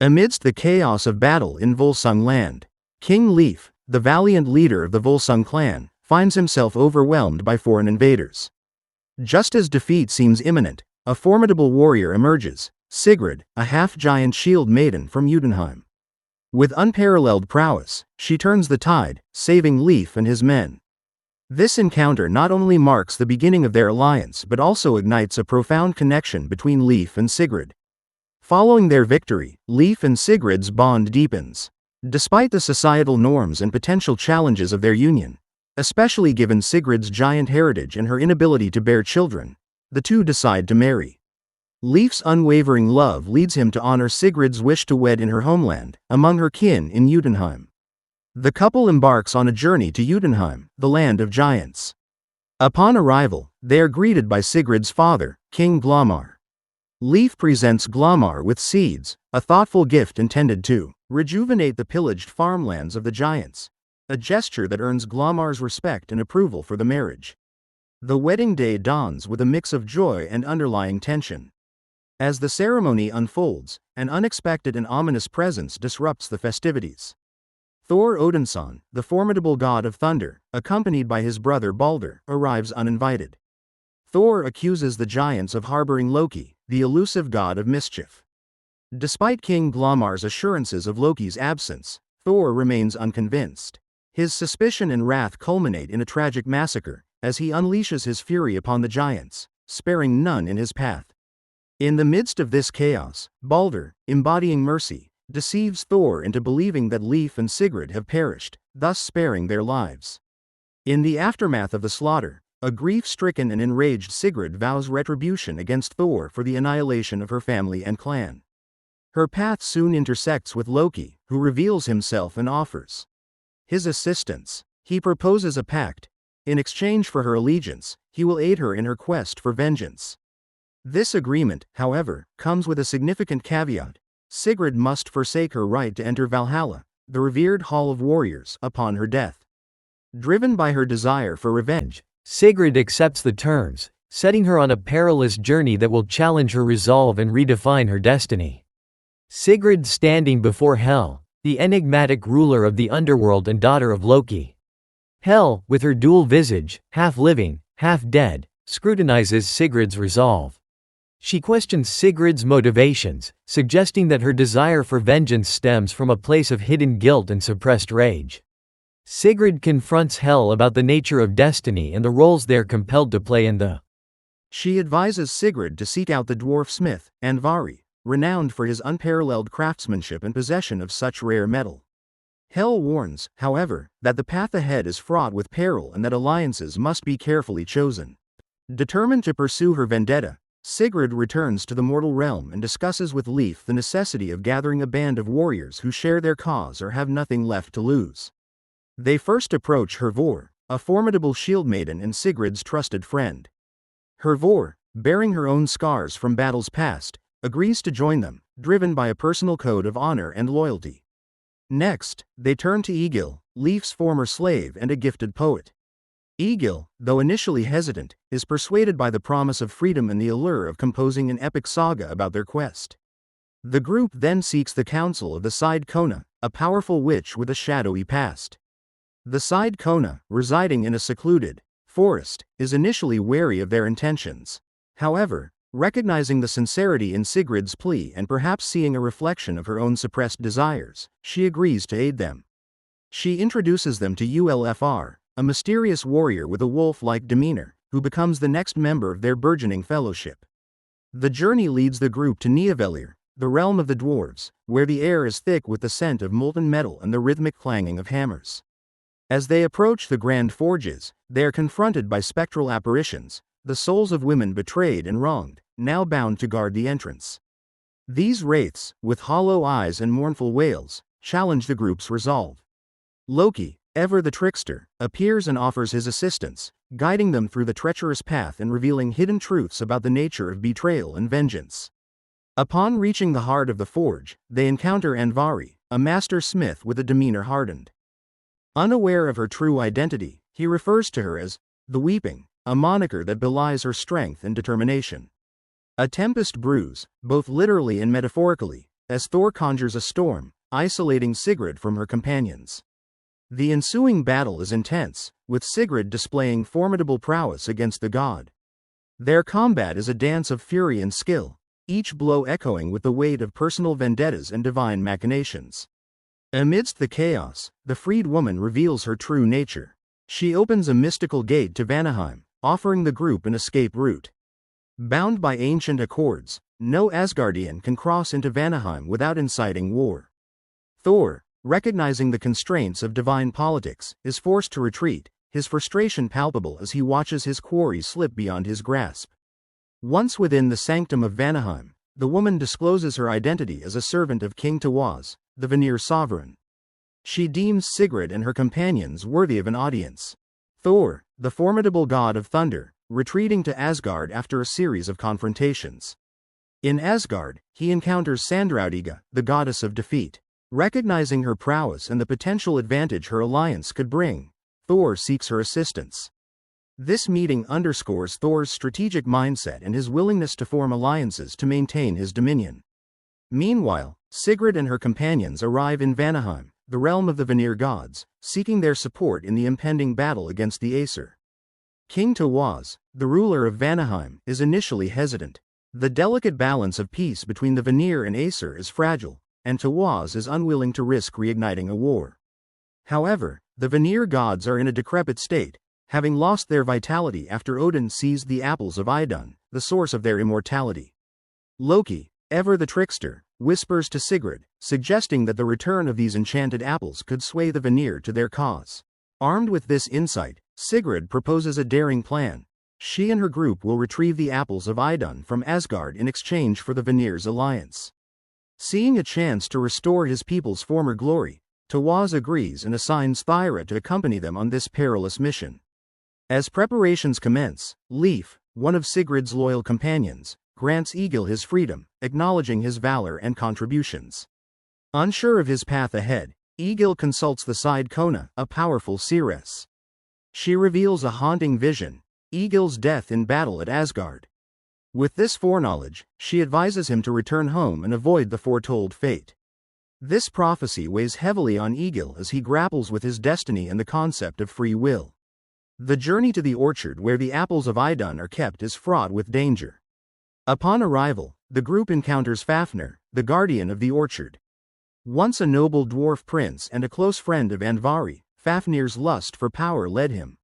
Amidst the chaos of battle in Volsung land, King Leif, the valiant leader of the Volsung clan, finds himself overwhelmed by foreign invaders. Just as defeat seems imminent, a formidable warrior emerges, Sigrid, a half-giant shield maiden from Jotunheim. With unparalleled prowess, she turns the tide, saving Leif and his men. This encounter not only marks the beginning of their alliance but also ignites a profound connection between Leif and Sigrid. Following their victory, Leif and Sigrid's bond deepens. Despite the societal norms and potential challenges of their union, especially given Sigrid's giant heritage and her inability to bear children, the two decide to marry. Leif's unwavering love leads him to honor Sigrid's wish to wed in her homeland, among her kin in Jotunheim. The couple embarks on a journey to Jotunheim, the land of giants. Upon arrival, they are greeted by Sigrid's father, King Glomar. Leif presents Glomar with seeds, a thoughtful gift intended to rejuvenate the pillaged farmlands of the giants, a gesture that earns Glomar's respect and approval for the marriage. The wedding day dawns with a mix of joy and underlying tension. As the ceremony unfolds, an unexpected and ominous presence disrupts the festivities. Thor Odinson, the formidable god of thunder, accompanied by his brother Balder, arrives uninvited. Thor accuses the giants of harboring Loki, the elusive god of mischief. Despite King Glomar's assurances of Loki's absence, Thor remains unconvinced. His suspicion and wrath culminate in a tragic massacre, as he unleashes his fury upon the giants, sparing none in his path. In the midst of this chaos, Balder, embodying mercy, deceives Thor into believing that Leif and Sigrid have perished, thus sparing their lives. In the aftermath of the slaughter, a grief-stricken and enraged Sigrid vows retribution against Thor for the annihilation of her family and clan. Her path soon intersects with Loki, who reveals himself and offers his assistance. He proposes a pact. In exchange for her allegiance, he will aid her in her quest for vengeance. This agreement, however, comes with a significant caveat. Sigrid must forsake her right to enter Valhalla, the revered Hall of Warriors, upon her death. Driven by her desire for revenge, Sigrid accepts the terms, setting her on a perilous journey that will challenge her resolve and redefine her destiny. Sigrid standing before Hel, the enigmatic ruler of the underworld and daughter of Loki. Hel, with her dual visage, half living, half dead, scrutinizes Sigrid's resolve. She questions Sigrid's motivations, suggesting that her desire for vengeance stems from a place of hidden guilt and suppressed rage. Sigrid confronts Hel about the nature of destiny and the roles they are compelled to play in the. She advises Sigrid to seek out the dwarf smith, Andvari, renowned for his unparalleled craftsmanship and possession of such rare metal. Hel warns, however, that the path ahead is fraught with peril and that alliances must be carefully chosen. Determined to pursue her vendetta, Sigrid returns to the mortal realm and discusses with Leif the necessity of gathering a band of warriors who share their cause or have nothing left to lose. They first approach Hervor, a formidable shield maiden and Sigrid's trusted friend. Hervor, bearing her own scars from battles past, agrees to join them, driven by a personal code of honor and loyalty. Next, they turn to Egil, Leif's former slave and a gifted poet. Egil, though initially hesitant, is persuaded by the promise of freedom and the allure of composing an epic saga about their quest. The group then seeks the counsel of the Side Kona, a powerful witch with a shadowy past. The Side Kona, residing in a secluded forest, is initially wary of their intentions. However, recognizing the sincerity in Sigrid's plea and perhaps seeing a reflection of her own suppressed desires, she agrees to aid them. She introduces them to Ulfr, a mysterious warrior with a wolf-like demeanor, who becomes the next member of their burgeoning fellowship. The journey leads the group to Nidavellir, the realm of the dwarves, where the air is thick with the scent of molten metal and the rhythmic clanging of hammers. As they approach the grand forges, they are confronted by spectral apparitions, the souls of women betrayed and wronged, now bound to guard the entrance. These wraiths, with hollow eyes and mournful wails, challenge the group's resolve. Loki, ever the trickster, appears and offers his assistance, guiding them through the treacherous path and revealing hidden truths about the nature of betrayal and vengeance. Upon reaching the heart of the forge, they encounter Andvari, a master smith with a demeanor hardened. Unaware of her true identity, he refers to her as the Weeping, a moniker that belies her strength and determination. A tempest brews, both literally and metaphorically, as Thor conjures a storm, isolating Sigrid from her companions. The ensuing battle is intense, with Sigrid displaying formidable prowess against the god. Their combat is a dance of fury and skill, each blow echoing with the weight of personal vendettas and divine machinations. Amidst the chaos, the freed woman reveals her true nature. She opens a mystical gate to Vanaheim, offering the group an escape route. Bound by ancient accords, no Asgardian can cross into Vanaheim without inciting war. Thor, recognizing the constraints of divine politics, is forced to retreat, his frustration palpable as he watches his quarry slip beyond his grasp. Once within the sanctum of Vanaheim, the woman discloses her identity as a servant of King Tawaz, the Vanir sovereign. She deems Sigrid and her companions worthy of an audience. Thor, the formidable god of thunder, retreating to Asgard after a series of confrontations. In Asgard, he encounters Sandraudiga, the goddess of defeat. Recognizing her prowess and the potential advantage her alliance could bring, Thor seeks her assistance. This meeting underscores Thor's strategic mindset and his willingness to form alliances to maintain his dominion. Meanwhile, Sigrid and her companions arrive in Vanaheim, the realm of the Vanir gods, seeking their support in the impending battle against the Aesir. King Tawaz, the ruler of Vanaheim, is initially hesitant. The delicate balance of peace between the Vanir and Aesir is fragile, and Tawaz is unwilling to risk reigniting a war. However, the Vanir gods are in a decrepit state, having lost their vitality after Odin seized the apples of Idun, the source of their immortality. Loki, ever the trickster, whispers to Sigrid, suggesting that the return of these enchanted apples could sway the Vanir to their cause. Armed with this insight, Sigrid proposes a daring plan. She and her group will retrieve the apples of Idun from Asgard in exchange for the Vanir's alliance. Seeing a chance to restore his people's former glory, Tawaz agrees and assigns Thyra to accompany them on this perilous mission. As preparations commence, Leif, one of Sigrid's loyal companions, grants Egil his freedom, acknowledging his valor and contributions. Unsure of his path ahead, Egil consults the Side Kona, a powerful seeress. She reveals a haunting vision, Egil's death in battle at Asgard. With this foreknowledge, she advises him to return home and avoid the foretold fate. This prophecy weighs heavily on Egil as he grapples with his destiny and the concept of free will. The journey to the orchard where the apples of Idun are kept is fraught with danger. Upon arrival, the group encounters Fafnir, the guardian of the orchard. Once a noble dwarf prince and a close friend of Andvari, Fafnir's lust for power led him,